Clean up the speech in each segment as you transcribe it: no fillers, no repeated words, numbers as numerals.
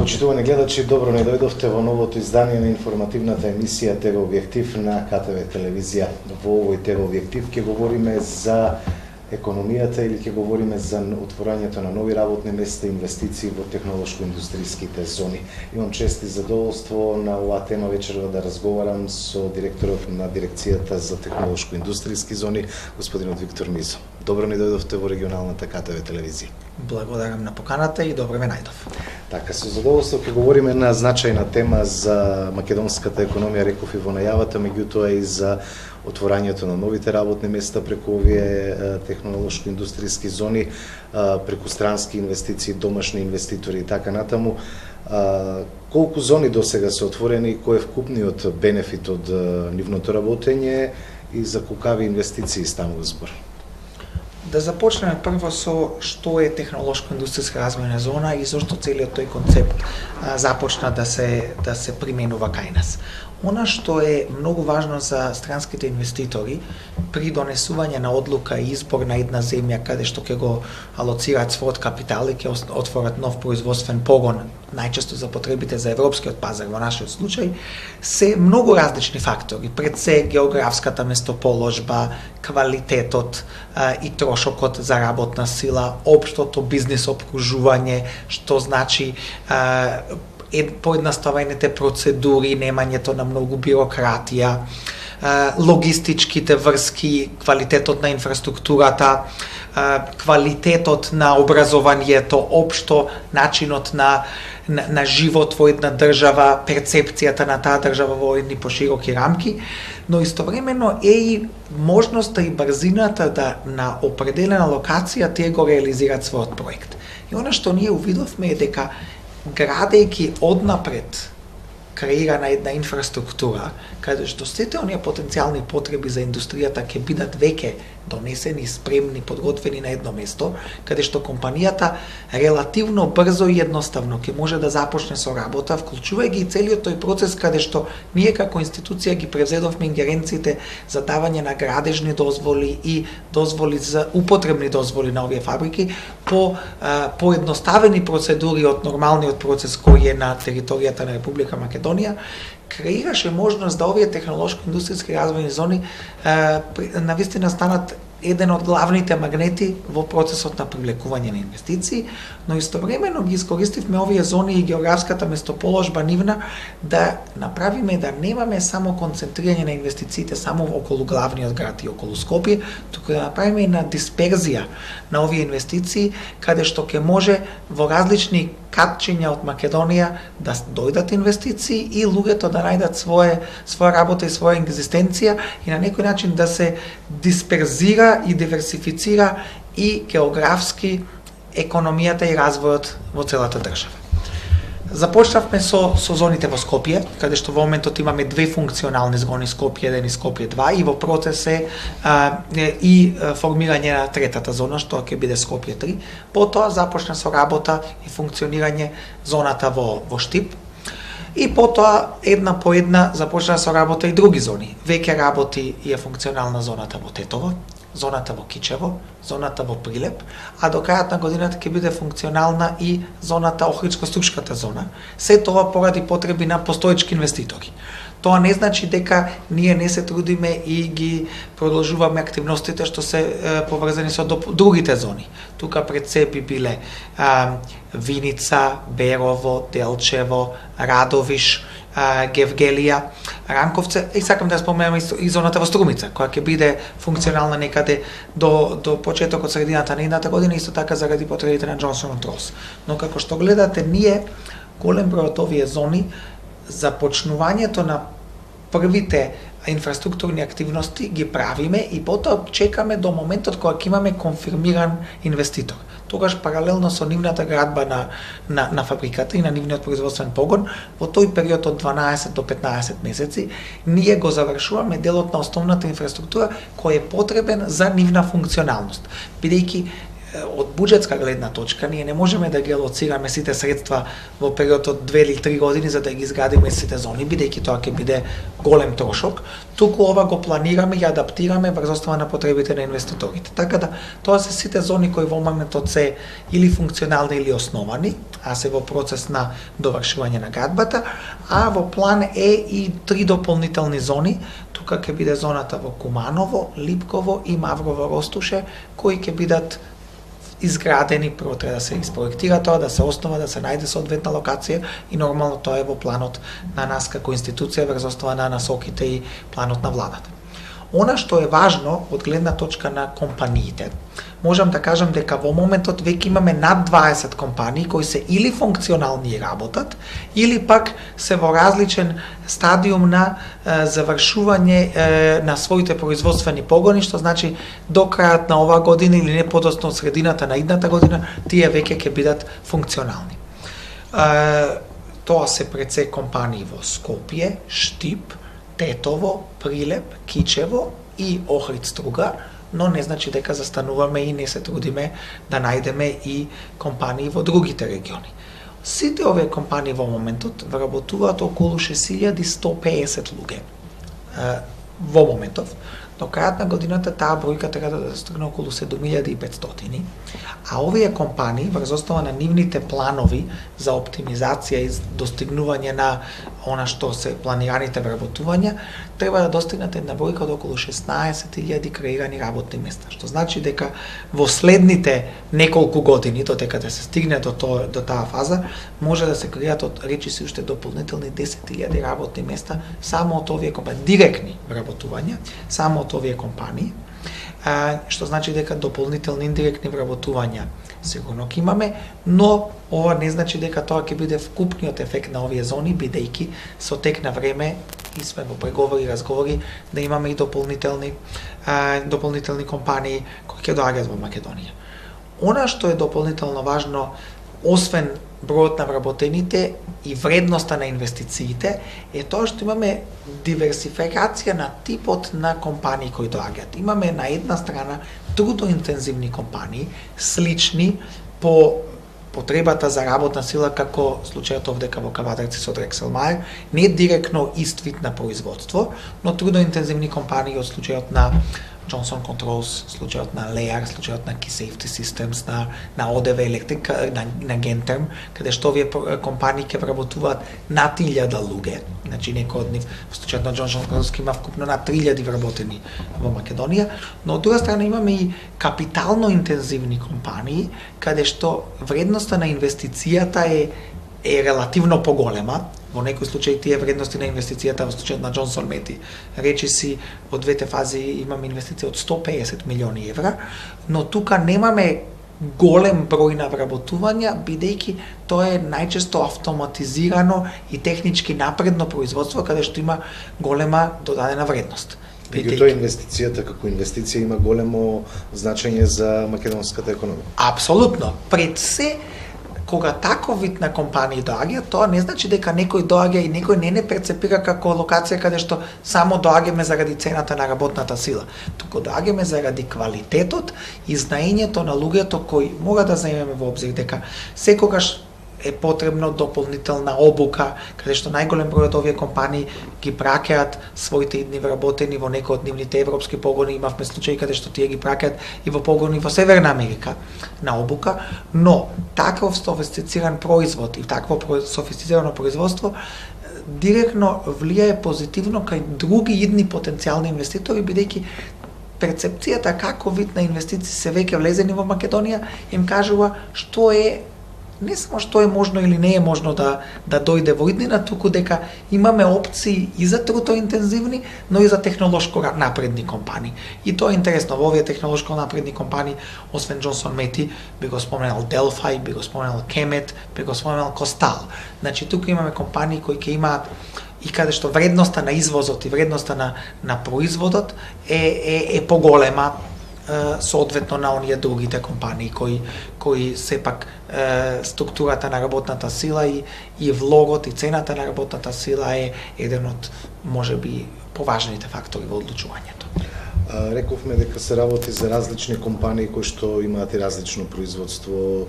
Почитувани гледачи, добро не дојдовте во новото издание на информативната емисија ТВ Објектив на КТВ телевизија. Во овој ТВ Објектив ќе говориме за економијата или ќе говориме за отворањето на нови работни места и инвестиции во технолошко-индустријските зони. Имам чест и задоволство на оваа тема вечерва да разговарам со директорот на дирекцијата за технолошко-индустријски зони, господинот Виктор Мизо. Добро ни дојдовте во регионалната КТВ телевизија. Благодарам на поканата и добро ме најдов. Така, со задоволство ќе говориме на значајна тема за македонската економија, реков и во најавата, меѓутоа и за отворањето на новите работни места преку овие технолошко-индустријски зони, преку странски инвестиции, домашни инвеститори и така натаму. Колку зони досега се отворени и кој е вкупниот бенефит од нивното работење и за колкави инвестиции станува збор? Да започнеме прво со што е технолошко-индустријска развојна зона и зошто целиот тој концепт започна да се применува кај нас. Она што е многу важно за странските инвеститори при донесување на одлука и избор на една земја каде што ќе го алоцираат својот капитал и ќе отворат нов производствен погон, најчесто за потребите за европскиот пазар во нашиот случај, се многу различни фактори. Пред се географската место-положба, квалитетот и трошокот за работна сила, општото бизнис опружување, што значи поедноставените процедури, немањето на многу бирократија, логистичките врски, квалитетот на инфраструктурата, квалитетот на образованието, општо начинот на живот во една држава, перцепцијата на таа држава во едни пошироки рамки, но истовремено е и можноста и брзината да на определена локација тие го реализираат својот проект. И она што ние увидовме е дека градејќи однапред креирана една инфраструктура, каде што сите оние потенцијални потреби за индустријата ќе бидат веќе донесени, спремни, подготвени на едно место, каде што компанијата релативно брзо и едноставно ќе може да започне со работа, вклучувајќи и целиот тој процес каде што ние како институција ги превзедовме ингеренциите за давање на градежни дозволи и дозволи за употребни дозволи на овие фабрики по едноставени процедури од нормалниот процес кој е на територијата на Република Македонија, креираше можност да овие технолошко-индустријски развојни зони навистина станат еден од главните магнети во процесот на привлекување на инвестиции, но истовремено ги искористивме овие зони и географската место-положба нивна да направиме да немаме само концентрирање на инвестициите само околу главниот град и околу Скопје, туку да направиме и на дисперзија на овие инвестиции, каде што ќе може во различни катчиња од Македонија да дојдат инвестиции и луѓето да најдат своја работа и своја екзистенција и на некој начин да се дисперзира и диверсифицира и географски економијата и развојот во целата држава. Започнавме со зоните во Скопје, каде што во моментот имаме две функционални зони, Скопје 1 и Скопје 2, и во процес е и формирање на третата зона, што ќе биде Скопје 3. Потоа започна со работа и функционирање зоната во Штип, и потоа една по една започна со работа и други зони. Веќе работи и е функционална зоната во Тетово, зоната во Кичево, зоната во Прилеп, а до крајот на годината ќе биде функционална и зоната Охридско-Стручката зона. Се тоа поради потреби на постоечки инвеститори. Тоа не значи дека ние не се трудиме и ги продолжуваме активностите што се поврзани со другите зони. Тука пред се би биле Виница, Берово, Делчево, Радовиш, Гевгелија, Ранковце, и сакам да споменам и зоната во Струмица, која ќе биде функционална некаде до почетокот, средината на едната година, исто така заради потребите на Джонсон & Трос. Но како што гледате, ние голем број од овие зони, започнувањето на првите инфраструктурни активности ги правиме и потоа чекаме до моментот кога ќе имаме конфирмиран инвеститор. Тогаш паралелно со нивната градба на фабриката и на нивниот производствен погон, во тој период од 12 до 15 месеци, ние го завршуваме делот на основната инфраструктура кој е потребен за нивна функционалност. Бидејќи од буџетска гледна точка, ние не можеме да ги алоцираме сите средства во период од 2 или 3 години за да ги изградиме сите зони, бидејќи тоа ќе биде голем трошок, туку ова го планираме и адаптираме врз основа на потребите на инвеститорите. Така да, тоа се сите зони кои во моментот се или функционални или основани, а се во процес на довршување на градбата, а во план е и 3 дополнителни зони, тука ќе биде зоната во Куманово, Липково и Маврово Ростуше, кои ќе бидат изградени, прво треба да се испроектира тоа, да се основа, да се најде соодветна локација и нормално тоа е во планот на нас како институција врз основа на насоките и планот на владата. Она што е важно од гледна точка на компаниите, можам да кажам дека во моментот веќе имаме над 20 компании кои се или функционални и работат, или пак се во различен стадиум на завршување на своите производствени погони, што значи до крајот на оваа година или не подоцна од средината на идната година, тие веќе ќе бидат функционални. Тоа се пред се компании во Скопје, Штип, Тетово, Прилеп, Кичево и Охрид Струга, но не значи дека застануваме и не се трудиме да најдеме и компании во другите региони. Сите овие компании во моментот вработуваат околу 6150 луѓе. Во моментов, до крајот на годината таа бројка треба да стигне околу 7500, а овие компании врз основа на нивните планови за оптимизација и достигнување на она што се планираните вработувања, треба да достигнат една бројка од околу 16.000 креирани работни места, што значи дека во следните неколку години, додека да се стигне до таа фаза, може да се креират од речиси уште дополнителни 10.000 работни места само од овие компании, директни вработувања, само од овие компании, што значи дека дополнителни индиректни вработувања сигурно ќе имаме, но ова не значи дека тоа ќе биде вкупниот ефект на овие зони, бидејќи со тек на време и сме во преговори и разговори да имаме и дополнителни компании кои ќе доаѓаат во Македонија. Она што е дополнително важно, освен бројот на вработените и вредноста на инвестициите, е тоа што имаме диверсификација на типот на компании кои доаѓаат. Имаме на една страна трудоинтензивни компании, слични по потребата за работна сила како случајот овдека во Кавадарци со Дрекселмајер, не директно ист вид на производство, но трудоинтензивни компании од случајот на Johnson Controls, случајот на Lear, случајот на Key Safety Systems, на ОДВ Електрик, на Genterm, каде што овие компании ќе вработуваат над 1000 луѓе. Значи некој од нив, во случајот на Johnson Controls има вкупно над 3000 вработени во Македонија, но од друга страна имаме и капитално интензивни компании, каде што вредноста на инвестицијата е релативно поголема. Во некои случаи тие вредности на инвестицијата, во случајот на Джонсон Мети, речиси во двете фази имаме инвестиција од 150 милиони евра, но тука немаме голем број на вработувања, бидејќи тоа е најчесто автоматизирано и технички напредно производство, каде што има голема додадена вредност. Меѓутоа инвестицијата како инвестиција има големо значење за македонската економија. Апсолутно. Пред се, кога таков вид на компании доаѓа, тоа не значи дека некој доаѓа и некој не прецепира како локација каде што само доаѓаме заради цената на работната сила. Туку доаѓаме заради квалитетот и знаењето на луѓето кои мора да земеме во обзир дека секогаш е потребно дополнителна обука, каде што најголем број од овие компании ги праќаат своите идни вработени во некои од нивните европски погони. Имавме случаи каде што тие ги праќаат и во погони во Северна Америка на обука, но таков софистициран производ и такво софистицирано производство директно влијае позитивно кај други идни потенцијални инвеститори, бидејќи перцепцијата како вид на инвестиции се веќе влезени во Македонија им кажува што е не само што е можно или не е можно да дојде во иднина, туку дека имаме опции и за трудоинтензивни, но и за технолошко напредни компании. И тоа е интересно, во овие технолошко напредни компании, освен Джонсон Мети, би го споменал Delphi, би го споменал Kemet, би го споменал Costal. Значи тука имаме компании кои ќе имаат и каде што вредноста на извозот и вредноста на производот е поголема соодветно на оние другите компании кои сепак структурата на работната сила и влогот и цената на работната сила е еден од можеби поважните фактори во одлучувањето. Рековме дека се работи за различни компании кои што имаат и различно производство.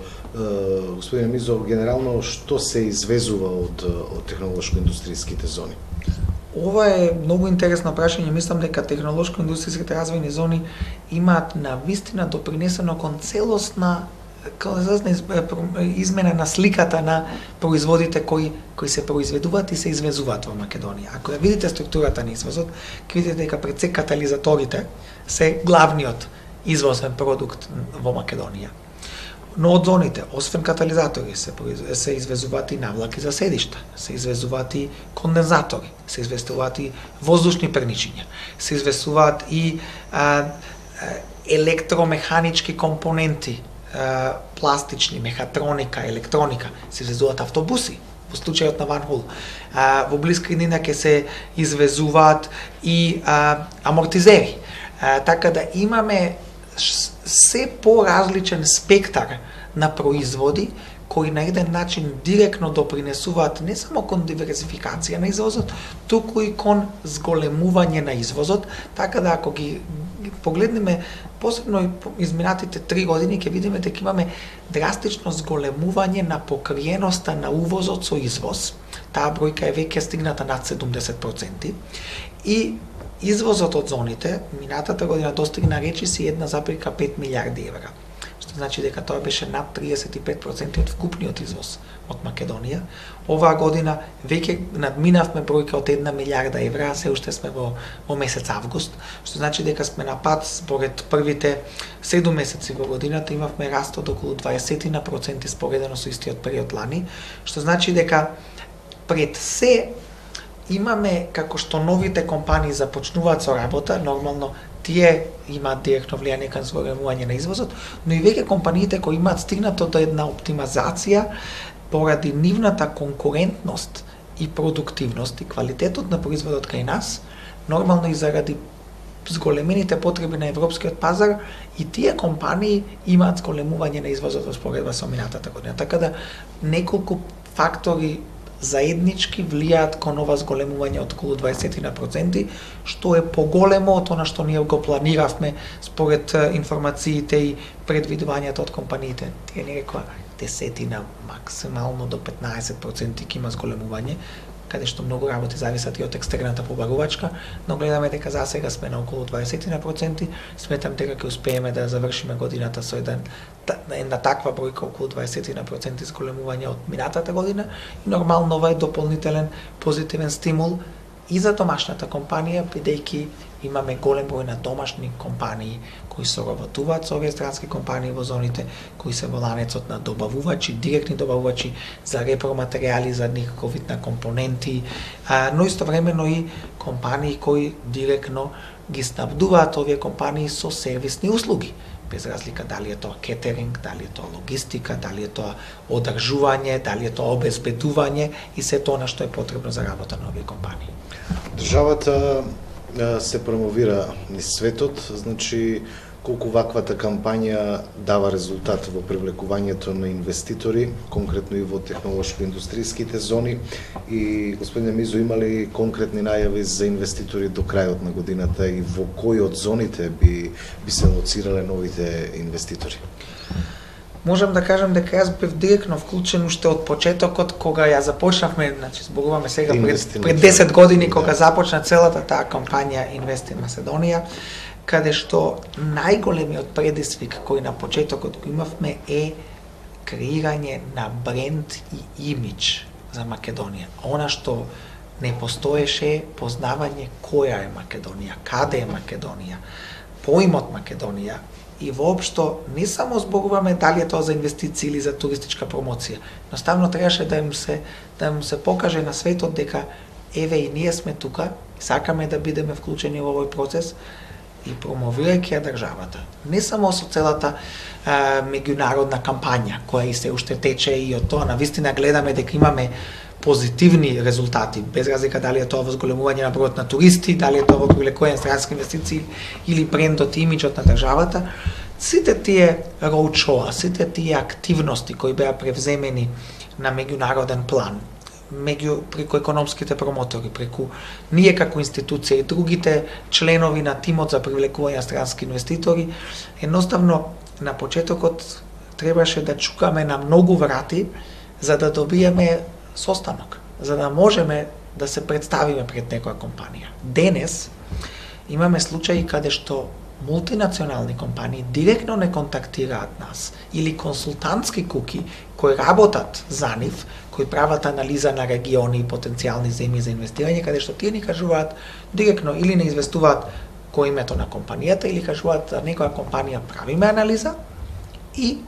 Господин Мизо, генерално што се извезува од технолошко-индустријските зони? Ова е многу интересно прашање. Мислам дека технолошко-индустријските развојни зони имаат навистина допринесено кон целосна измена на сликата на производите кои се произведуваат и се извезуваат во Македонија. Ако ја видите структурата на извозот, ќе видите дека пред се катализаторите се главниот извозен продукт во Македонија. Но од зоните, освен катализатори, се извезуваат и навлаки за седишта, се извезуваат и кондензатори, се извезуваат и воздушни перничиња, се извезуваат и електромеханички компоненти, пластични, мехатроника, електроника, се извезуваат автобуси, во случајот на Ван Хул. Во блиска иднина ќе се извезуваат и амортизери. Така да имаме се поразличен спектар на производи кои на еден начин директно допринесуваат не само кон диверсификација на извозот, туку и кон зголемување на извозот, така да ако ги погледнеме посебно и изминатите 3 години ќе видиме дека имаме драстично зголемување на покриеноста на увозот со извоз. Таа бројка е веќе стигната над 70% и извозот од зоните минатата година достигна речиси 1,5 милиарди евра. Што значи дека тоа беше над 35% од вкупниот извоз од Македонија. Оваа година веќе надминавме бројка од 1 милиарда евра, а се уште сме во месец август, што значи дека сме на пат според првите 7 месеци во годината имавме раст од околу 20% споредено со истиот период лани, што значи дека пред се имаме како што новите компании започнуваат со работа, нормално тие имаат директно влијание кон зголемување на извозот, но и веќе компаниите кои имаат стигнато до една оптимизација поради нивната конкурентност и продуктивност и квалитетот на производот кај нас, нормално и заради зголемените потреби на европскиот пазар, и тие компании имаат зголемување на извозот во споредба со минатата година. Така да неколку фактори заеднички влијаат кон ова зголемување од околу 20%, што е поголемо од она што ние го планиравме според информациите и предвидувањата од компаниите. Тие не рекоа 10 максимално до 15% ќе има зголемување, каде што многу работи зависат и од екстерната побарувачка, но гледаме дека за сега сме на околу 20%, сметам дека ќе успееме да завршиме годината со една таква бројка околу 20% зголемување од минатата година и нормално ова е дополнителен позитивен стимул и за домашната компанија, бидејќи имаме голем број на домашни компании кои соработуваат со овие странски компании во зоните, кои се во ланецот на добавувачи, директни добавувачи за репроматеријали, за никаков вид на компоненти, но истовремено и компании кои директно ги снабдуваат овие компании со сервисни услуги, без разлика дали е тоа кетеринг, дали е тоа логистика, дали е тоа одржување, дали е тоа обезбедување и се тоа на што е потребно за работа на овие компании. Државата се промовира низ светот, значи колку ваквата кампања дава резултат во привлекувањето на инвеститори, конкретно и во технолошко-индустријските зони. И господине Мизо, има ли конкретни најави за инвеститори до крајот на годината и во кои од зоните би се лоцирале новите инвеститори? Можам да кажам дека јас бев директно вклучен уште од почетокот кога ја започнавме, значи зборуваме сега пред 10 години кога започна целата таа кампања Invest in Macedonia, каде што најголемиот предизвик кој на почетокот го имавме е креирање на бренд и имидж за Македонија. Она што не постоеше познавање која е Македонија, каде е Македонија, поимот Македонија, и воопшто не само зборуваме дали е тоа за инвестиции или за туристичка промоција. Едноставно требаше да им се покаже на светот дека еве и ние сме тука, сакаме да бидеме вклучени во овој процес и промовирајќи ја државата. Не само со целата меѓународна кампања која и се уште тече и од тоа навистина гледаме дека имаме позитивни резултати, без разлика дали е тоа во зголемување на бројот на туристи, дали е тоа во привлекување на странски инвестиции или брендот и имиџот на државата, сите тие роудшоа, сите тие активности кои беа превземени на меѓународен план, преку економските промотори, преку ние како институција и другите членови на тимот за привлекување на странски инвеститори, едноставно на почетокот требаше да чукаме на многу врати за да добиеме состанок, за да можеме да се представиме пред некоја компанија. Денес имаме случаи каде што мултинационални компании директно не контактираат нас или консултантски куки кои работат за нив, кои прават анализа на региони и потенцијални земји за инвестирање, каде што тие ни кажуваат директно или не известуваат кој името на компанијата или кажуваат за некоја компанија правиме анализа и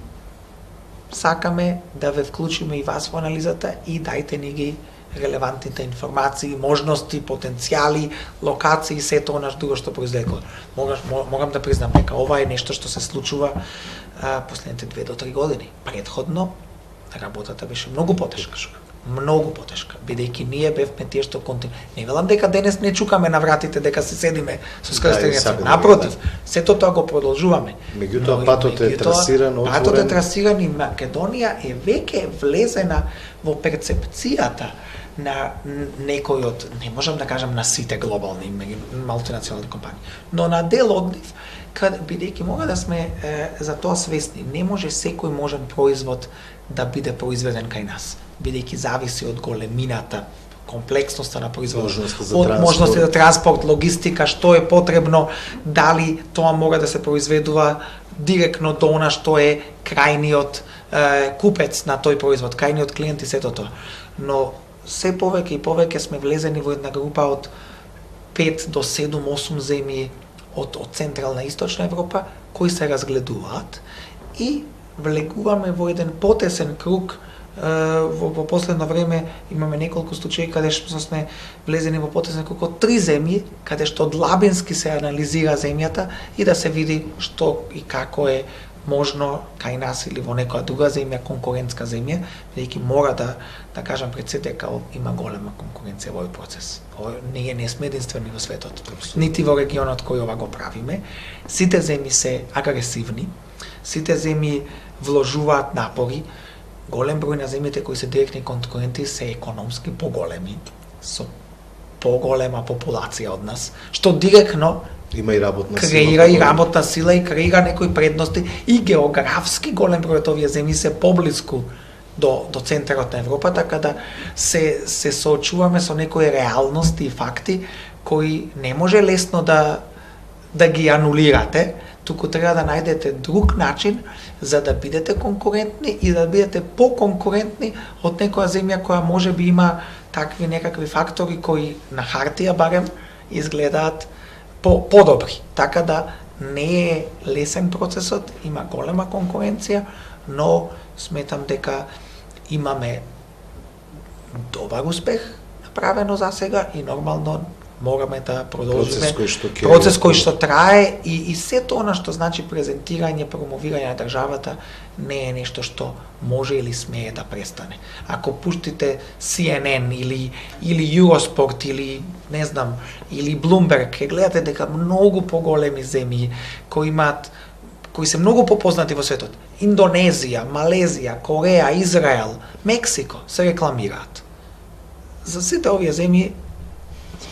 сакаме да ве вклучиме и вас во анализата и дајте ни ги релевантните информации, можности, потенцијали, локации, сето она друго што произлегло. Морам да признам дека ова е нешто што се случува последните 2 до 3 години. Претходно работата беше многу потешка. Многу потешка, бидејќи ние бевме тие што не велам дека денес не чукаме на вратите дека се седиме со скрстени ръце. Напротив, сето тоа го продолжуваме. Меѓутоа патот е трасиран, отворен. Патот е трасиран и Македонија е веќе влезена во перцепцијата на некој од, не можам да кажам на сите глобални мултинационални компании, но на дел од нив, бидејќи мора да сме за тоа свесни, не може секој можен производ да биде произведен кај нас, бидејќи зависи од големината, комплексноста на производот, од можности за транспорт, логистика, што е потребно, дали тоа мора да се произведува директно до она што е крајниот купец на тој производ, крајниот клиент и сето тоа. Но се повеќе и повеќе сме влезени во една група од 5 до 7-8 земји од Централна и Источна Европа кои се разгледуваат и влегуваме во еден потесен круг. Во последно време имаме неколку случаи каде што сме влезени во потесен круг од 3 земји, каде што длабински се анализира земјата и да се види што и како е можно кај нас или во некоја друга земја, конкурентска земја, бидејќи мора да кажам пред се дека има голема конкуренција во овој процес. Ние не сме единствени во светот, нити во регионот кој ова го правиме. Сите земји се агресивни, сите земји вложуваат напори. Голем број на земјите кои се директни конкуренти се економски поголеми, со поголема популација од нас, што директно има и работна сила, креира и работна сила и креира некои предности и географски голем број од овие земји се поблиску до центарот на Европа, така да се соочуваме со некои реалности и факти кои не може лесно да ги анулирате, туку треба да најдете друг начин за да бидете конкурентни и да бидете поконкурентни од некоја земја која може би има такви некакви фактори кои на хартија барем изгледаат подобри. Така да не е лесен процесот, има голема конкуренција, но сметам дека имаме добар успех направено за сега и нормално мораме да продолжиме процес кој што трае и сето она што значи презентирање, промовирање на државата не е нешто што може или смее да престане. Ако пуштите CNN или Eurosport или не знам, или Bloomberg, ќе гледате дека многу поголеми земји кои се многу попознати во светот, Индонезија, Малезија, Кореја, Израел, Мексико се рекламираат. За сите овие земји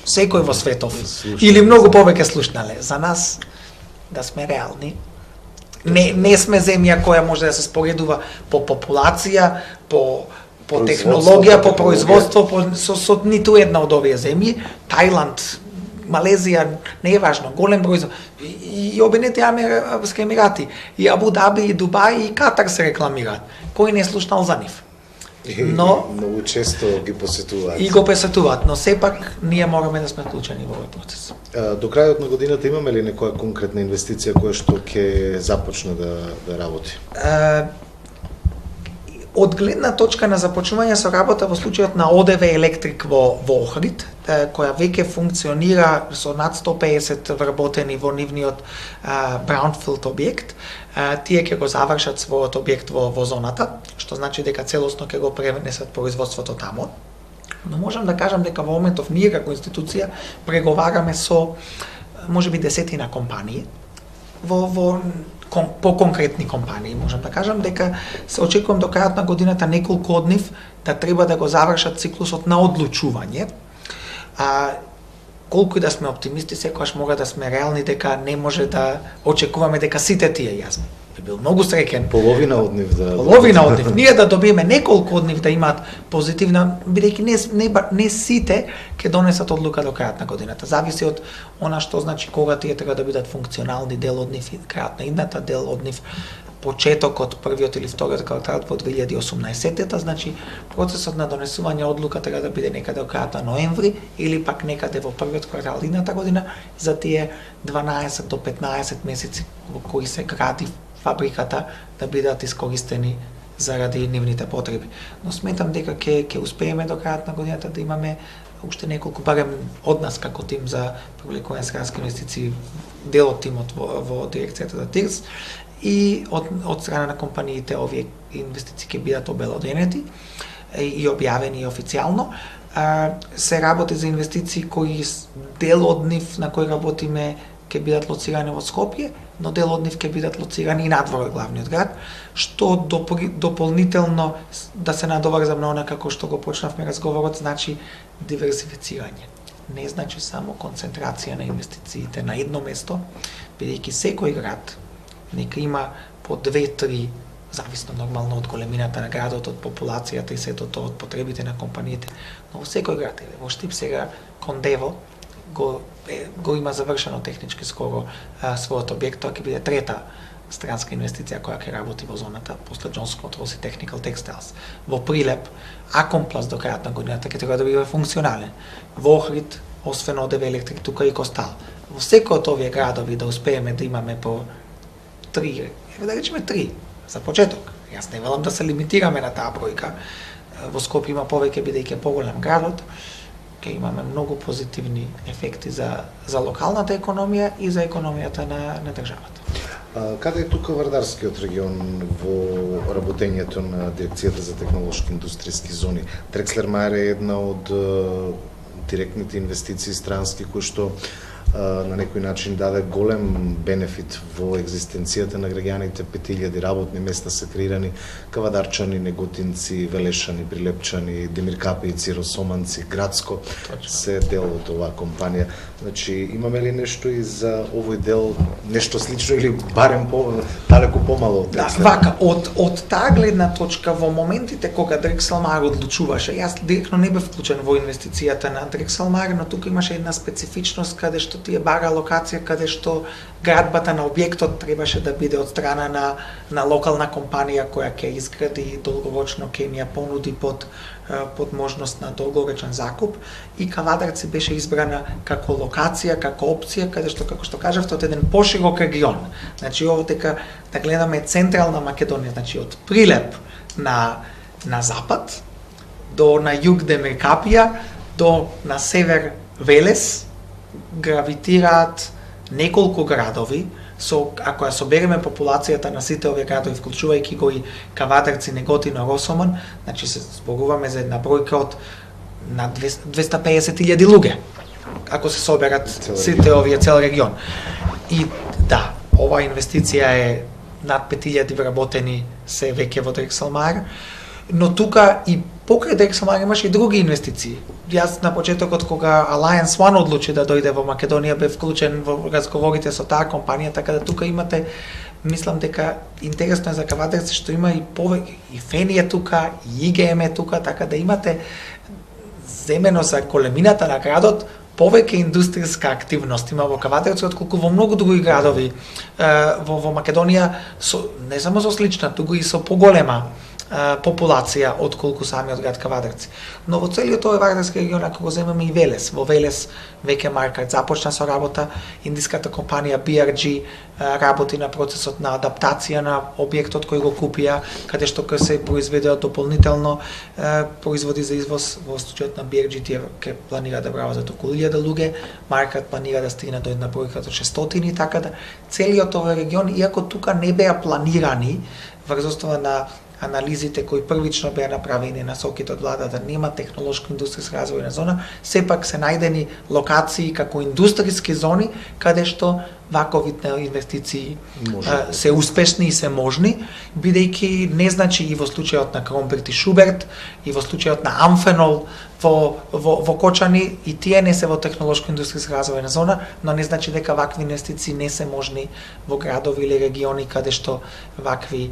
секој во светов или многу повеќе слушнале. За нас, да сме реални, не сме земја која може да се споредува по популација, по технологија, по производство, со ниту една од овие земји. Тајланд, Малезија, не е важно, голем број, и Обединети Арапски Емирати, и Абу Даби, и Дубај, и Катар се рекламираат. Кој не слушнал за нив? Но многу често ги посетуваат. И го посетуваат, но сепак ние мораме да сме вклучени во овој процес. До крајот на годината имаме ли некоја конкретна инвестиција која што ќе започне да работи? Од гледна точка на започнување со работа во случајот на ОДВ Електрик во Охрид, која веќе функционира со над 150 вработени во нивниот браунфилд објект, тие ќе го завршат својот објект во зоната, што значи дека целосно ќе го пренесат производството тамо. Но можам да кажам дека во моментов ние како институција преговараме со можеби десетина компании по конкретни компании. Можам да кажам дека се очекувам до крајот на годината неколку од нив да треба да го завршат циклусот на одлучување. Колку и да сме оптимисти, секогаш мора да сме реални дека не може да очекуваме дека сите тие јас би бил многу среќен. Половина од нив Половина од нив. Ние да добиеме неколку од нив да имаат позитивна, бидејќи не сите ќе донесат одлука до крајот на годината. Зависи од она што значи кога тие треба да бидат функционални, дел од нив и крајот на идната, дел од нив почетокот, првиот или вториот квартал во 2018-та, значи процесот на донесување одлука треба да биде некаде во крајот на ноември или пак некаде во првиот квартал идната година за тие 12 до 15 месеци во кои се гради фабриката да бидат искористени заради нивните потреби. Но сметам дека ќе успееме до крајот на годината да имаме уште неколку, барем од нас како тим за привлекување срански инвестиции, дел од тимот во дирекцијата за ТИРС, и од страна на компаниите овие инвестиции ќе бидат обелоденети и објавени официјално. Се работи за инвестиции кои дел од нив на кои работиме ќе бидат лоцирани во Скопје, но дел од нив ќе бидат лоцирани и надвор од главниот град, што дополнително да се надоврзам на она како што го почнавме разговорот, значи диверсифицирање. Не значи само концентрација на инвестициите на едно место, бидејќи секој град нека има по 2-3, зависно нормално од големината на градот, од популацијата и сето тоа, од потребите на компаниите. Но во секој град, во Штип сега Кондево го има завршено технички скоро својот објект, тоа ќе биде трета странска инвестиција која ќе работи во зоната после Johnson Controls и Technical Textiles. Во Прилеп, Акомпласт до крајот на годината ќе треба да биде функционален. Во Охрид, освен ОДВ Електрик, тука и Костал. Во секој од овие градови да успееме да имаме по 3, да речеме 3, за почеток. Јас не велам да се лимитираме на таа бројка. Во Скопје има повеќе бидејќи е поголем градот, ќе имаме многу позитивни ефекти за локалната економија и за економијата на државата. Каде е тука Вардарскиот регион во работењето на Дирекцијата за технолошки индустријски зони? Дрекслер Мајер е една од директните инвестиции странски кои што на некој начин даде голем бенефит во екзистенцијата на граѓаните, 5000 работни места се креирани, Кавадарчани, Неготинци, Велешани, Прилепчани, Демиркапијци, Росоманци, Градско се дел од оваа компанија. Значи, имаме ли нешто и за овој дел, нешто слично или барем далеку помало од Дрекслер? Да, вака, од таа гледна точка во моментите кога Дрекселмар одлучуваше, јас директно не бев вклучен во инвестицијата на Дрекселмар, но тука имаше една специфичност каде што тие бара локација каде што градбата на објектот требаше да биде од страна на локална компанија која ќе изгради долгорочно, ќе ни ја понуди под можност на долгоречен закуп, и Кавадарци беше избрана како локација, како опција, каде што, како што кажавте, од еден поширок регион. Значи, ово дека да гледаме централна Македонија, значи од Прилеп на запад, до на југ Демиркапија, до на север Велес, гравитираат неколку градови, ако ја собереме популацијата на сите овие градови, вклучувајќи го и Кавадарци, Неготино, Росоман, значи се зборуваме за една бројка од на 250.000 луѓе, ако се соберат сите овие цел регион. И да, оваа инвестиција е над 5000 вработени се веќе во Дрекселмар, но тука и покрај Дрекселмар имаше и други инвестиции. Јас на почетокот кога Alliance One одлучи да дојде во Македонија, бев вклучен во разговорите со таа компанија, така да тука имате, мислам дека интересно е за Кавадарци што има и повеќе, и Фени е тука, и ИГМ е тука, така да имате земено за големината на градот повеќе индустријска активност има во Кавадарци отколку во многу други градови во Македонија, не само со слична, туку и со поголема популација отколку самиот град Кавадарци. Но во целиот овој Вардарски регион, ако го земеме и Велес, во Велес веќе маркет започна со работа, индиската компанија BRG работи на процесот на адаптација на објектот кој го купија, каде што ќе се произведеат дополнително производи за извоз. Во случајот на BRG тие ќе планира да вработат околу 1000 луѓе, маркет планира да стигне до една бројка од 600, така да целиот овој регион, иако тука не беа планирани врз основа на анализите кои првично беа направени насоките од владата, нема технолошко-индустријска развојна зона, сепак се најдени локации како индустријски зони каде што ваковите инвестиции се успешни и се можни, бидејќи не значи и во случајот на Кромберт и Шуберт, и во случајот на Амфенол во Кочани, и тие не се во технолошко-индустријска развојна зона, но не значи дека вакви инвестиции не се можни во градови или региони каде што вакви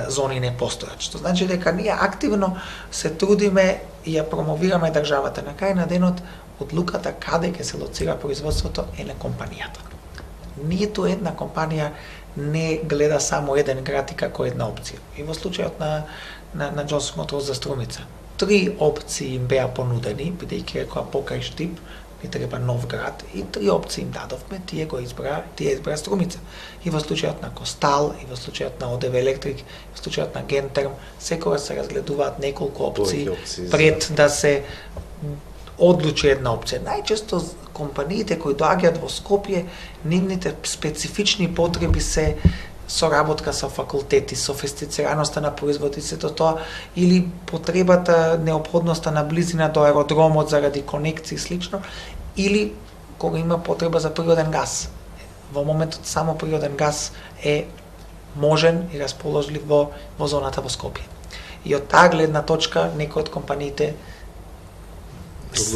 зони не постојат. Што значи дека ние активно се трудиме и ја промовираме државата. На крај на денот, одлуката каде ќе се лоцира производството е на компанијата. Ниту една компанија не гледа само еден град и како една опција. И во случајот на Джонсон Моторс за Струмица, 3 опции им беа понудени, бидејќи рекоа покрај Штип ни треба нов град, и 3 опции им дадовме, тие избра Струмица. И во случајот на Костал, и во случајот на ОДВ Електрик, и во случајот на Гентерм, секогаш се разгледуваат неколку опции пред да се одлучи една опција. Најчесто компаниите кои доаѓаат во Скопје, нивните специфични потреби се соработка со факултети, софистицираноста на производи, сето тоа, или потребата, неопходноста на близина до аеродромот заради конекции и слично, или кога има потреба за природен газ. Во моментот само природен газ е можен и расположлив во зоната во Скопје. И од таа гледна точка некои од компаниите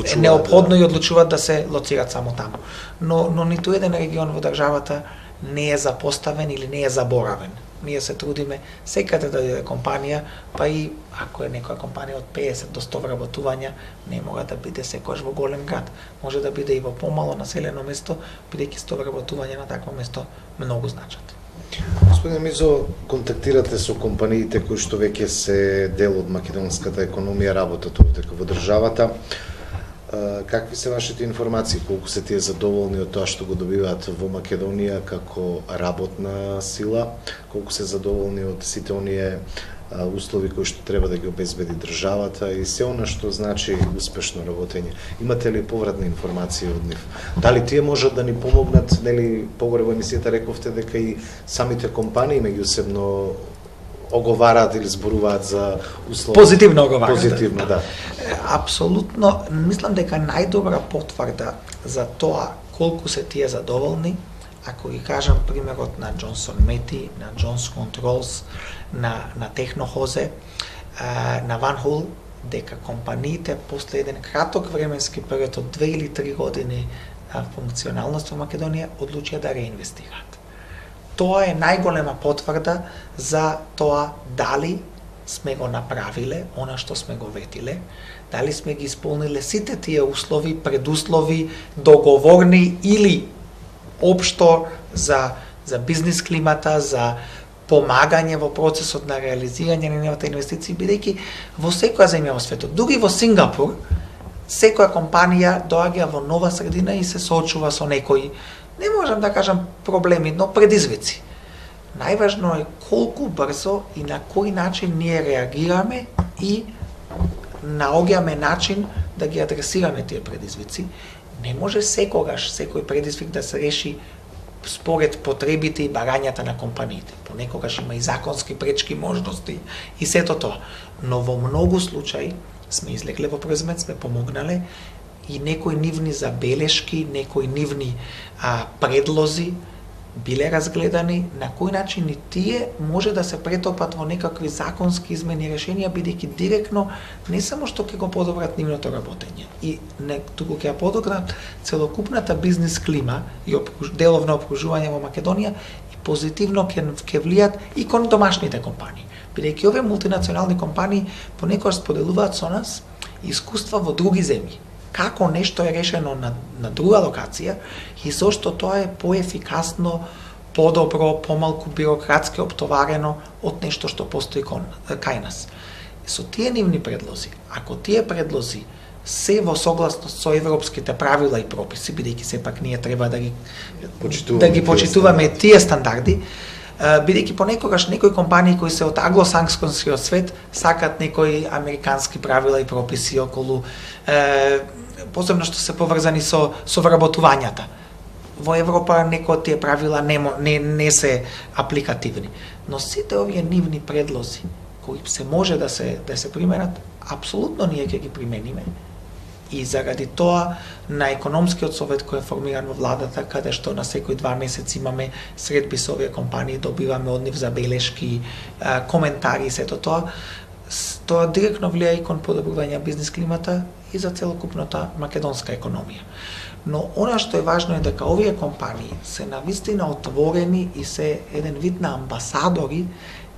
е неопходно и одлучуваат да се лоцираат само таму. Но ниту еден регион во државата не е запоставен или не е заборавен. Ние се трудиме секаде да дојде компанија, па и ако е некоја компанија од 50 до 100 вработувања, не мора да биде секогаш во голем град. Може да биде и во помало населено место, бидејќи 100 вработувања на такво место многу значат. Господин Мизо, контактирате со компаниите кои што веќе се дел од македонската економија, работат овде во државата. Какви се вашите информации, колку се тие задоволни од тоа што го добиваат во Македонија како работна сила, колку се задоволни од сите оние услови кои што треба да ги обезбеди државата и се она што значи успешно работење. Имате ли повратни информации од нив? Дали тие можат да ни помогнат, нели погоре во емисијата рековте дека и самите компании меѓусебно оговараат или зборуваат за услови? Позитивно оговараат. Позитивно, да. Апсолутно, мислам дека најдобра потврда за тоа колку се тие задоволни, ако ги кажам примерот на Джонсон Мети, на Джонс Контролс, на Технохозе, на Ван Хул, дека компаниите после еден краток временски период од 2 или 3 години функционалност во Македонија одлучија да реинвестираат. Тоа е најголема потврда за тоа дали сме го направиле, она што сме го ветиле, дали сме ги исполниле сите тие услови, предуслови, договорни или општо за бизнис климата, за помагање во процесот на реализирање на нивните инвестиции, бидејќи во секоја земја во светот, дури во Сингапур, секоја компанија доаѓа во нова средина и се соочува со некои, не можам да кажам проблеми, но предизвици. Најважно е колку брзо и на кој начин ние реагираме и наоѓаме начин да ги адресираме тие предизвици. Не може секогаш секој предизвик да се реши според потребите и барањата на компаниите. Понекогаш има и законски пречки, можности и сето тоа. Но во многу случаи сме излегле во презмет, сме помогнале и некои нивни забелешки, некои нивни предлози биле разгледани, на кој начин и тие може да се претопат во некакви законски измени и решенија, бидејќи директно не само што ќе го подобрат нивното работење, и туку ќе ја подобрат целокупната бизнис клима и деловно опружување во Македонија, и позитивно ќе влијат и кон домашните компании. Бидејќи овие мултинационални компании понекогаш споделуваат со нас искуства во други земји, како нешто е решено на друга локација и зошто тоа е поефикасно, подобро, помалку бирократски оптоварено од нешто што постои кај нас. Со тие нивни предлози, ако тие предлози се во согласност со европските правила и прописи, бидејќи сепак ние треба да ги почитуваме тие стандарди, бидејќи понекогаш некои компании кои се од англосаксонскиот свет сакат некои американски правила и прописи околу посебно што се поврзани со вработувањата. Во Европа некои од тие правила не се апликативни, но сите овие нивни предлози кои се може да се применат, апсолутно ние ќе ги примениме. И заради тоа на економскиот совет кој е формиран во владата, каде што на секои 2 месеци имаме средби со овие компании, добиваме од нив забелешки, коментари и сето тоа директно влијае и кон подобрување бизнис климата и за целокупната македонска економија. Но она што е важно е дека овие компании се навистина отворени и се еден вид на амбасадори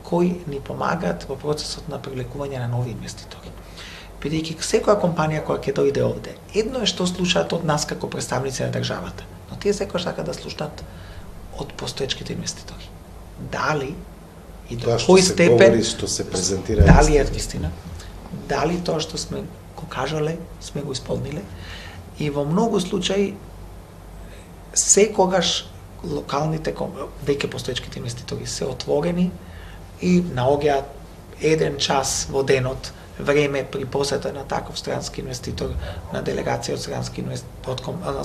кои ни помагаат во процесот на привлекување на нови инвеститори. Бидејќи секоја компанија која ќе дојде овде, едно е што слушаат од нас како представници на државата, но тие секојаш сакаат да слушнат од постоечките инвеститори. Дали и до кој степен што се презентира, дали е вистина, дали тоа што сме го кажале, сме го исполниле. И во многу случаи секогаш локалните веќе постоечките инвеститори се отворени и наоѓаат 1 час во денот време при посета на таков странски инвеститор, на делегација од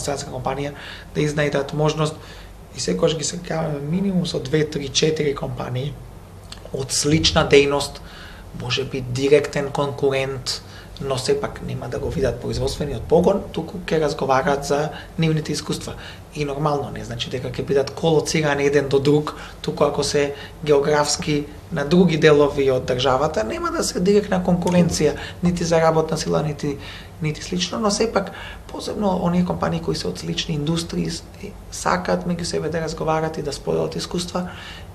странска компанија да изнајдат можност и секогаш ги срекаваме минимум со 2, 3, 4 компании од слична дејност, можеби директен конкурент, но сепак нема да го видат производствениот погон, туку ќе разговараат за нивните искуства. И нормално не значи дека ќе бидат колоцирани еден до друг, туку ако се географски на други делови од државата, нема да се директна конкуренција, нити за работна сила, нити слично, но сепак, посебно оние компании кои се од слични индустрии, сакаат меѓу себе да разговараат и да споделат искуства,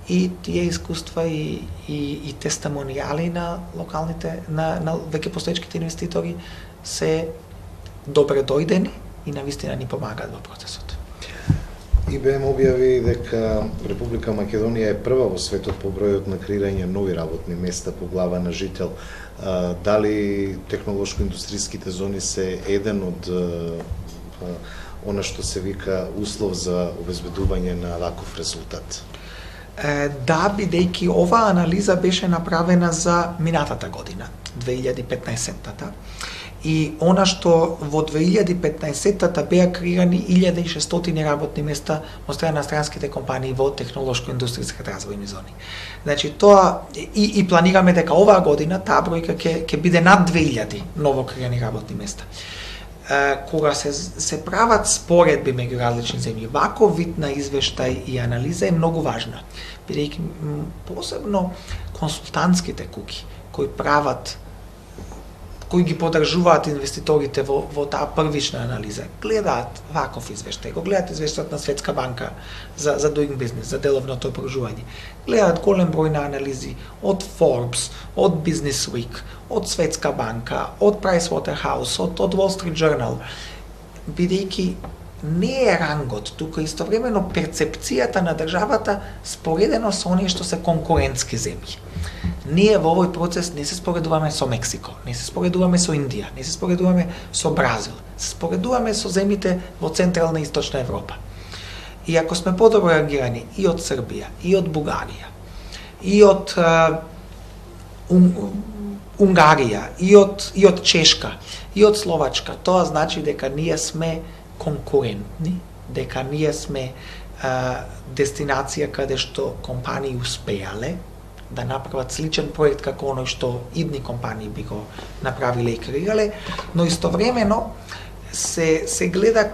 и тие искуства и тестамонијали на локалните, на веќе постоечките инвеститори се добре дојдени и навистина ни помагаат во процесот. ИБМ објави дека Република Македонија е прва во светот по бројот на креирање нови работни места по глава на жител. Дали технолошко-индустријските зони се еден од она што се вика услов за обезбедување на ваков резултат? Да, бидејќи оваа анализа беше направена за минатата година, 2015-та. И она што во 2015-та беа креирани 1600 работни места од страна на странските компании во технолошко-индустријските развојни зони. Значи тоа и планираме дека оваа година таа бројка ќе биде над 2000 ново креирани работни места. Кога се прават споредби меѓу различни земји, ваков вид на извештај и анализа е многу важна, бидејќи посебно консултантските куќи кои ги подржуваат инвеститорите во таа првична анализа, гледаат ваков извештај, го гледаат извештајот на Светска банка за Doing Business, за деловното опружување. Гледаат голем број на анализи од Forbes, од Business Week, од Светска банка, од Pricewaterhouse, од Wall Street Journal, бидејќи не е рангот, туку истовремено перцепцијата на државата споредено со оние што се конкурентски земји. Ние во овој процес не се споредуваме со Мексико, не се споредуваме со Индија, не се споредуваме со Бразил, се споредуваме со земјите во Централна и Источна Европа. И ако сме подобро реагирани и од Србија, и од Бугарија, и од Унгарија, и од Чешка, и од Словачка, тоа значи дека ние сме конкурентни, дека ние сме дестинација каде што компании успеале да направат сличен проект како оној што идни компании би го направиле и креирале, но истовремено се гледа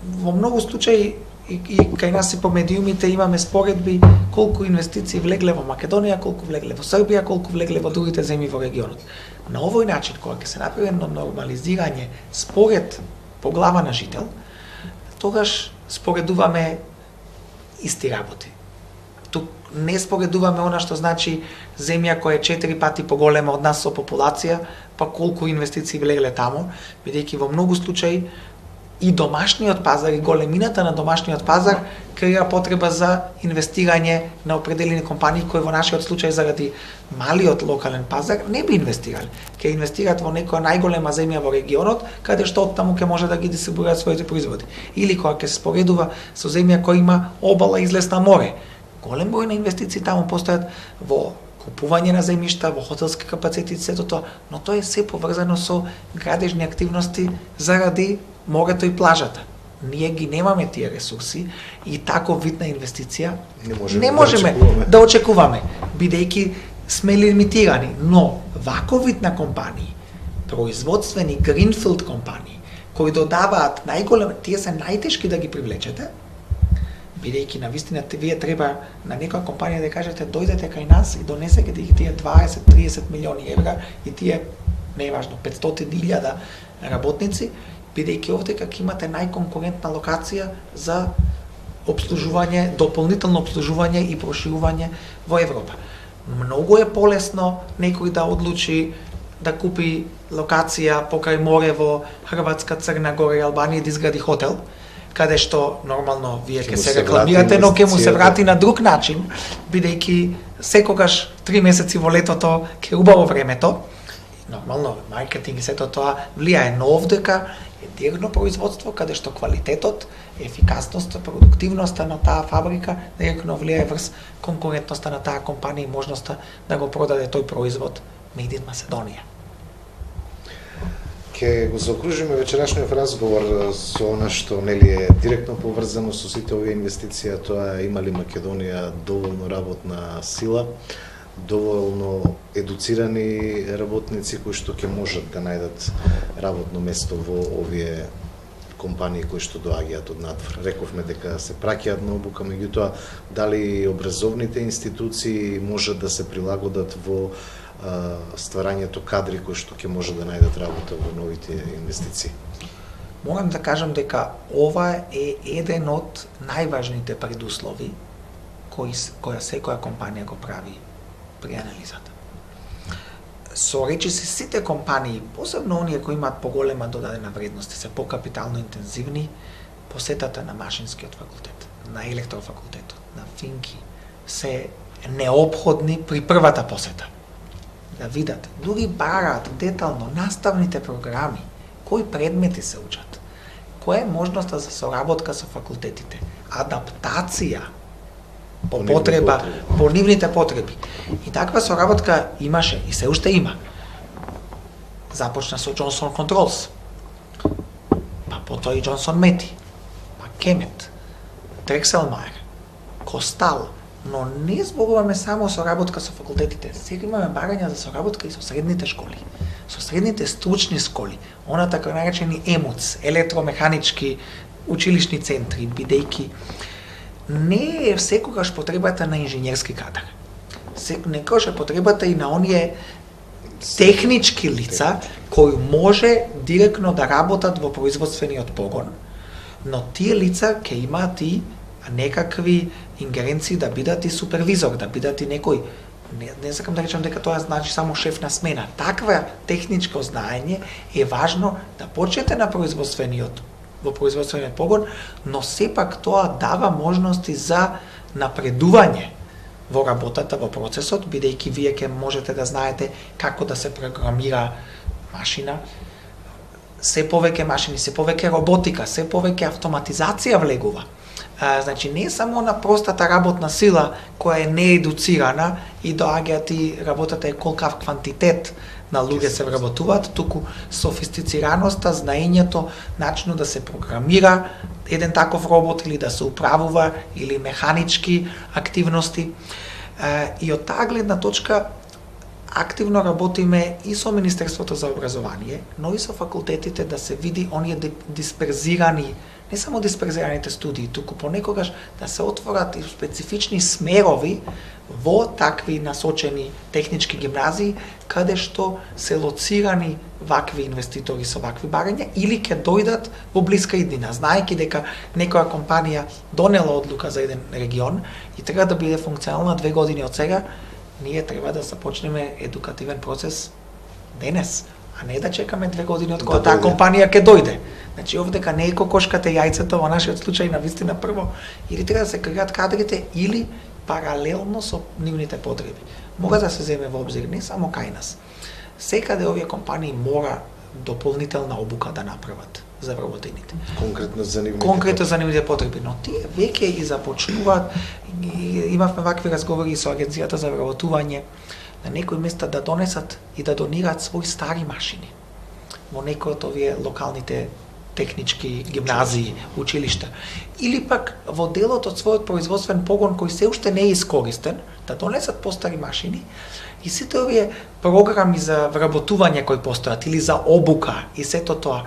во многу случаи и кај нас и по медиумите имаме споредби колку инвестиции влегле во Македонија, колку влегле во Србија, колку влегле во другите земји во регионот. На овој начин, кога ќе се направи едно нормализирање според по глава на жител, тогаш споредуваме исти работи. Тук не споредуваме она што значи земја која е 4 пати поголема од нас со популација, па колку инвестиции влегле таму, бидејќи во многу случаи и домашниот пазар и големината на домашниот пазар креира потреба за инвестирање на определени компании кои во нашиот случај заради малиот локален пазар не би инвестирале. Ќе инвестираат во некоја најголема земја во регионот, каде што оттаму ќе може да ги дистрибуираат своите производи. Или кога ќе се споредува со земја која има обала излез на море. Голем број на инвестиции таму постојат во купување на земјишта, во хотелски капацитет, сето тоа, но тоа е се поврзано со градежни активности заради морето и плажата. Ние ги немаме тие ресурси и таков вид на инвестиција не можеме да очекуваме, бидејќи сме лимитирани, но ваков вид на компании, производствени гринфилд компании, кои додаваат најголем, тие се најтешки да ги привлечете, бидејќи навистина вие треба на некоја компанија да кажете дојдете кај нас и донесете ги тие 20-30 милиони евра и тие не е важно 500.000 работници, бидејќи овде како имате најконкурентна локација за обслужување, дополнително обслужување и проширување во Европа. Многу е полесно некој да одлучи да купи локација покрај море во Хрватска, Црна Гора и Албанија да изгради хотел, каде што нормално вие ќе се рекламирате, но ќе му се врати на друг начин, бидејќи секогаш 3 месеци во летото ќе убаво времето. Нормално маркетинг и сето тоа влијае, но овдека е директно производство каде што квалитетот, ефикасноста, продуктивноста на таа фабрика директно влијае врз конкурентноста на таа компанија и можноста да го продаде тој производ Made in Macedonia. Ке го заокружиме вечерашниот разговор со она што нели е директно поврзано со сите овие инвестиции, тоа има ли Македонија доволно работна сила, доволно едуцирани работници кои што ќе можат да најдат работно место во овие компании кои што доаѓаат од надвор. Рековме дека се праќаат на обука, меѓутоа дали образовните институции можат да се прилагодат во стварањето кадри кои што ќе може да најдат работа во новите инвестиции? Морам да кажам дека ова е еден од најважните предуслови која секоја компанија го прави при анализата. Со речиси сите компании, посебно оние кои имаат поголема додадена вредност и се покапитално интензивни, посетата на машинскиот факултет, на електрофакултетот, на финки се неопходни при првата посета. Да видат, дури бараат детално наставните програми, кои предмети се учат, која е можноста за соработка со факултетите, адаптација по потреба, по нивните потреби. И таква соработка имаше и се уште има. Започна со Johnson Controls, па потоа и Johnson Matthey, па Kemet, Drexelmeier, Costal, но не зборуваме само соработка со факултетите, сега имаме барања за соработка и со средните школи, со средните стручни школи, она така наречени ЕМУЦ, електромеханички училишни центри, бидејќи не е секогаш потребата на инженерски кадар. Некогаш е потребата и на оние технички лица кои може директно да работат во производствениот погон, но тие лица ќе имаат и некакви ингеренции да бидат и супервизор, да бидат и некој, не сакам да речам дека тоа значи само шеф на смена. Таква техничко знаење е важно да почнете на во производствениот погон, но сепак тоа дава можности за напредување во работата, во процесот, бидејќи вие ќе можете да знаете како да се програмира машина, се повеќе машини, се повеќе роботика, се повеќе автоматизација влегува. Значи не е само на простата работна сила која е неедуцирана и доаѓаат и работата е колкав квантитет на луѓе се вработуваат, туку софистицираноста, знаењето, начинот да се програмира еден таков робот или да се управува или механички активности. И од таа гледна точка активно работиме и со Министерството за образование, но и со факултетите да се види оние дисперзирани, не само дисперзираните студии, туку понекогаш да се отворат и специфични смерови во такви насочени технички гимназии, каде што се лоцирани вакви инвеститори со вакви барања или ќе дојдат во блиска иднина, знаејќи дека некоја компанија донела одлука за еден регион и треба да биде функционална 2 години од сега, ние треба да започнеме едукативен процес денес, а не да чекаме 2 години од кога таа компанија ќе дојде. Значи овдека не е кокошката и јајцето во нашиот случај навистина прво, или треба да се креираат кадрите или паралелно со нивните потреби. Мора да се земе во обзир не само кај нас. Секаде овие компании мора дополнителна обука да направат за вработените. Конкретно за нивните потреби, но тие веќе и започнуваат. Имавме вакви разговори со агенцијата за вработување на некои места да донесат и да донираат свои стари машини во некои од овие локалните технички гимназии, училишта, или пак во делот од својот производствен погон кој се уште не е искористен, да донесат постари машини и сите овие програми за вработување кои постојат или за обука и сето тоа,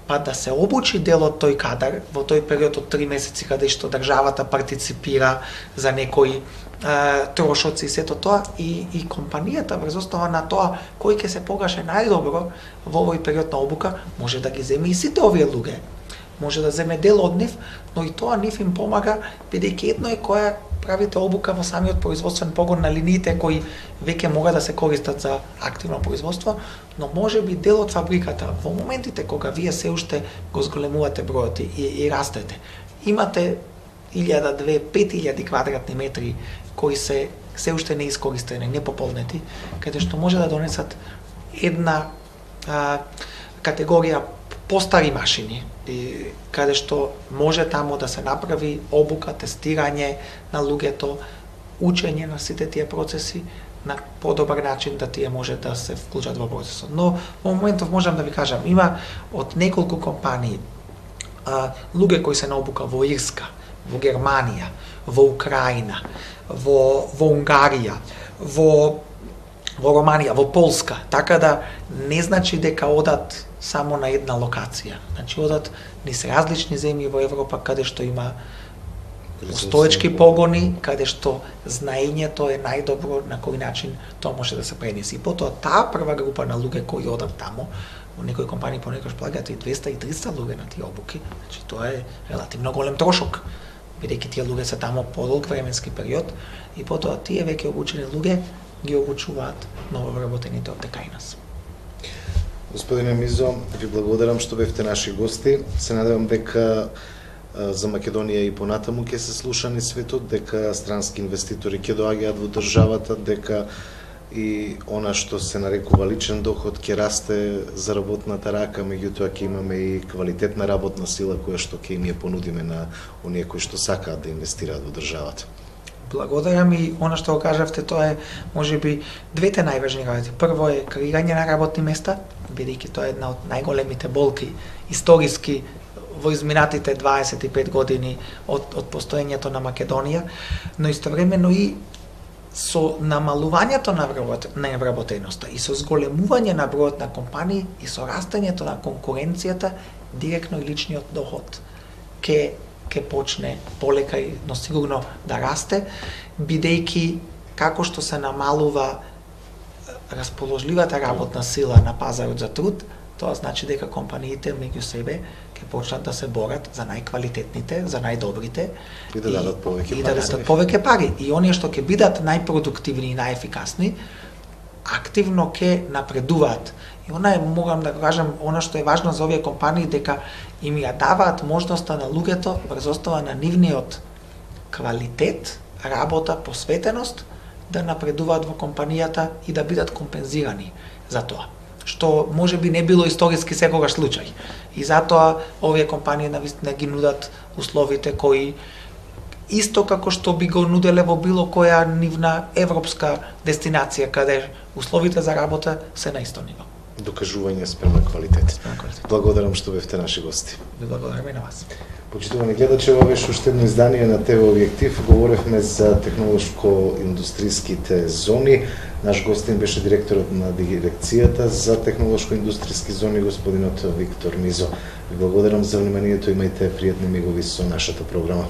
па да се обучи дел од тој кадар во тој период од 3 месеци каде што државата партиципира за некои трошоци и сето тоа и компанијата врз основа на тоа кој ќе се покаже најдобро во овој период на обука може да ги земе и сите овие луѓе. Може да земе дел од нив, но и тоа нив им помага бидејќи едно е која правите обука во самиот производствен погон на линиите кои веќе могат да се користат за активно производство, но може би дел од фабриката во моментите кога вие се уште го зголемувате бројот и растете. Имате 1000, 2, 5000 квадратни метри кои се уште не искористени, не пополнети, каде што може да донесат една категорија постари машини, каде што може тамо да се направи обука, тестирање на луѓето, учење на сите тие процеси на подобар начин да тие може да се вклучат во процесот. Но во моментов можам да ви кажам, има од неколку компании луѓе кои се на обука во Ирска, во Германија, во Украина, во Унгарија, во Романија, во Полска, така да не значи дека одат само на една локација. Значи одат низ различни земји во Европа каде што има постоечки погони, каде што знаењето е најдобро на кој начин тоа може да се пренеси. И потоа таа прва група на луѓе кои одат тамо, во некои компании понекогаш плаќаат и 200 и 300 луѓе на тие обуки. Значи тоа е релативно голем трошок, бидејќи тие луѓе се тамо подолг временски период и потоа тие веќе обучени луѓе ги обучуваат нововработените од дека и нас. Господине Мизо, ви благодарам што бевте наши гости. Се надевам дека за Македонија и понатаму ќе се слушани светот, дека странски инвеститори ќе доаѓаат во државата, дека и она што се нарекува личен доход ќе расте за работната рака, меѓутоа ќе имаме и квалитетна работна сила која што ќе им ја понудиме на оние кои што сакаат да инвестираат во државата. Благодарам и она што го кажавте, тоа е можеби двете најважни работи. Прво е креирање на работни места, бидејќи тоа е една од најголемите болки историски во изминатите 25 години од постоењето на Македонија, но истовремено и со намалувањето на вработеноста и со зголемување на бројот на компании и со растењето на конкуренцијата, директно и личниот доход ќе почне полека, но сигурно да расте, бидејќи како што се намалува расположливата работна сила на пазарот за труд, тоа значи дека компаниите меѓу себе ќе почнат да се борат за најквалитетните, за најдобрите и да дадат повеќе пари. И оние што ќе бидат најпродуктивни и најефикасни, активно ќе напредуваат. И морам да кажам, она што е важно за овие компании, дека им ја даваат можноста на луѓето врз основа на нивниот квалитет, работа, посветеност, да напредуваат во компанијата и да бидат компензирани за тоа, што може би не било историски секогаш случај. И затоа овие компании навистина ги нудат условите кои исто како што би го нуделе во било која нивна европска дестинација, каде условите за работа се на исто ниво. Докажување спрема квалитет. Благодарам што бевте наши гости. Благодарам и на вас. Почитувани гледачи, ова беше уште едно издание на ТВ Објектив. Говоревме за технолошко-индустријските зони. Наш гостин беше директорот на дирекцијата за технолошко-индустријски зони, господинот Виктор Мизо. Ви благодарам за вниманието, имајте пријатни мигови со нашата програма.